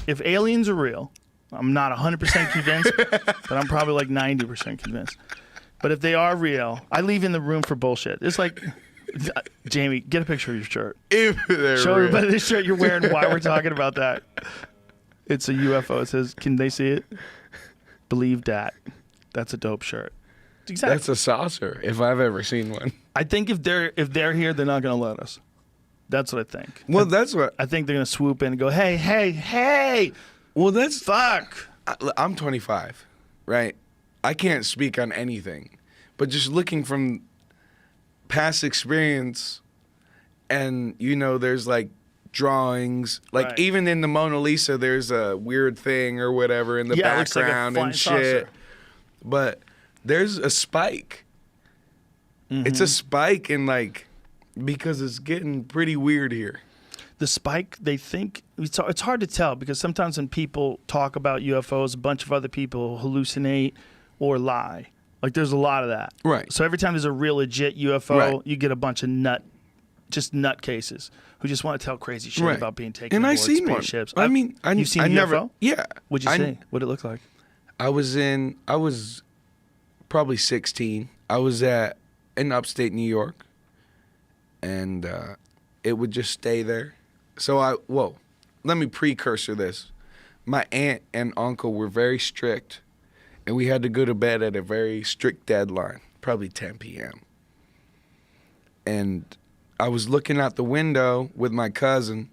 If aliens are real, I'm not 100% convinced, but I'm probably like 90% convinced. But if they are real, I leave in the room for bullshit. It's like, Jamie, get a picture of your shirt. If they're Show real. everybody the shirt you're wearing while we're talking about that. It's a UFO. It says, can they see it? Believe that. That's a dope shirt. Exactly. That's a saucer, if I've ever seen one. I think if they're here, they're not going to let us. That's what I think. Well, that's what... I think they're going to swoop in and go, hey, hey, hey. Well, that's... Fuck. I'm 25, right? I can't speak on anything. But just looking from past experience and, you know, there's like drawings. Like Right. even in the Mona Lisa, there's a weird thing or whatever in the Yeah, it looks like a background flying and shit. saucer. But there's a spike. Mm-hmm. It's a spike in like, because it's getting pretty weird here. The spike, they think, it's hard to tell because sometimes when people talk about UFOs, a bunch of other people hallucinate or lie. Like there's a lot of that. Right. So every time there's a real legit UFO, Right. you get a bunch of nut cases who just want to tell crazy shit Right. about being taken And aboard I seen one. spaceships. I mean, you've seen I a never. UFO? Yeah. What'd you see? What'd it look like? I was probably 16. I was in upstate New York, and it would just stay there. So let me precursor this. My aunt and uncle were very strict, and we had to go to bed at a very strict deadline, probably 10 p.m. And I was looking out the window with my cousin,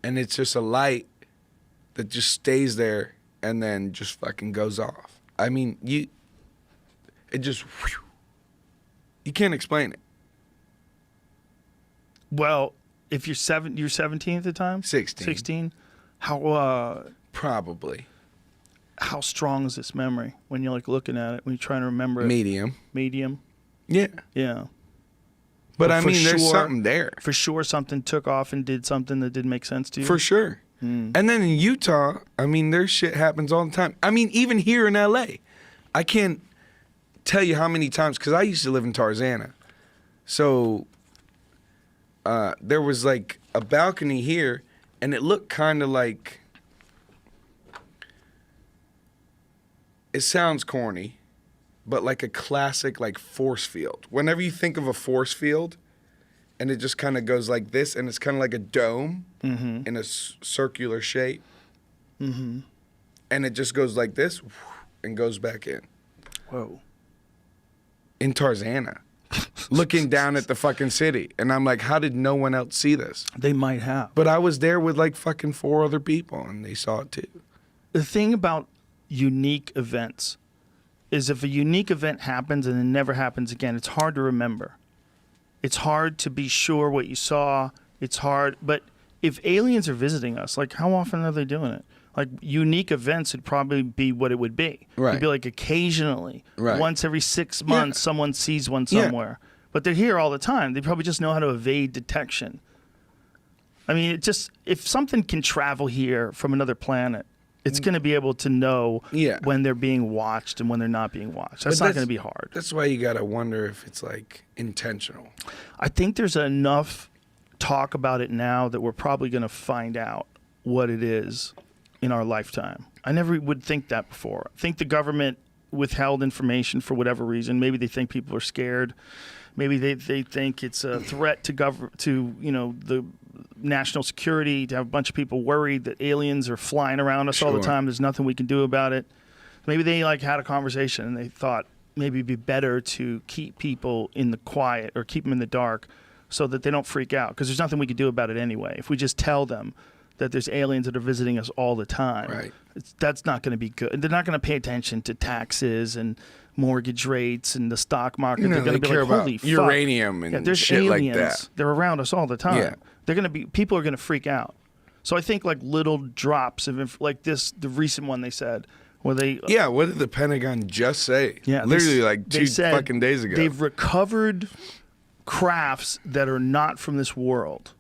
and it's just a light that just stays there and then just fucking goes off. I mean, it just, whew, you can't explain it. Well, if you're 17 at the time? 16. 16? How Probably. how strong is this memory when you're like looking at it, when you're trying to remember it? Medium. Medium? Yeah. Yeah. But Well, I for mean, there's sure- something there. For sure something took off and did something that didn't make sense to you? For sure. And then in Utah, I mean, there's shit happens all the time. I mean, even here in LA, I can't tell you how many times, because I used to live in Tarzana. So there was like a balcony here, and it looked kind of like, it sounds corny, but like a classic like force field. Whenever you think of a force field, and it just kind of goes like this, and it's kind of like a dome in a circular shape. Mm-hmm. And it just goes like this and goes back in. Whoa. In Tarzana. Looking down at the fucking city. And I'm like, how did no one else see this? They might have. But I was there with like fucking 4 other people, and they saw it too. The thing about unique events is if a unique event happens and it never happens again, it's hard to remember. It's hard to be sure what you saw. It's hard. But if aliens are visiting us, like how often are they doing it? Like unique events would probably be what it would be. Right. It'd be like occasionally, Right. once every 6 months, someone sees one somewhere. But they're here all the time. They probably just know how to evade detection. I mean, it just, if something can travel here from another planet, it's going to be able to know when they're being watched and when they're not being watched. That's not going to be hard. That's why you got to wonder if it's like intentional. I think there's enough talk about it now that we're probably going to find out what it is in our lifetime. I never would think that before. I think the government withheld information for whatever reason. Maybe they think people are scared. Maybe they think it's a threat to the national security, to have a bunch of people worried that aliens are flying around us all the time. There's nothing we can do about it. Maybe they like had a conversation and they thought maybe it'd be better to keep people in the quiet or keep them in the dark so that they don't freak out, because there's nothing we can do about it anyway. If we just tell them that there's aliens that are visiting us all the time, that's not going to be good. They're not going to pay attention to taxes and mortgage rates and the stock market. They're going to be care like, holy about fuck. uranium and there's shit aliens. like that. They're around us all the time. Yeah. They're going to be, people are going to freak out. So I think like little drops of, like this, the recent one they said, where they... Yeah, what did the Pentagon just say? Yeah, literally like two said fucking days ago. They've recovered crafts that are not from this world.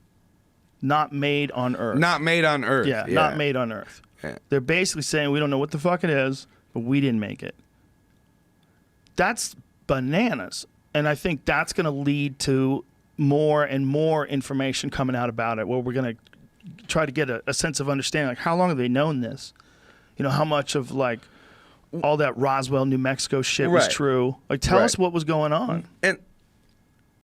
Not made on Earth. Not made on Earth. Yeah, not made on Earth. Yeah. They're basically saying we don't know what the fuck it is, but we didn't make it. That's bananas. And I think that's going to lead to more and more information coming out about it, where we're going to try to get a sense of understanding. Like, how long have they known this? You know, how much of like all that Roswell, New Mexico shit was Right. true? Like, tell Right. us what was going on. And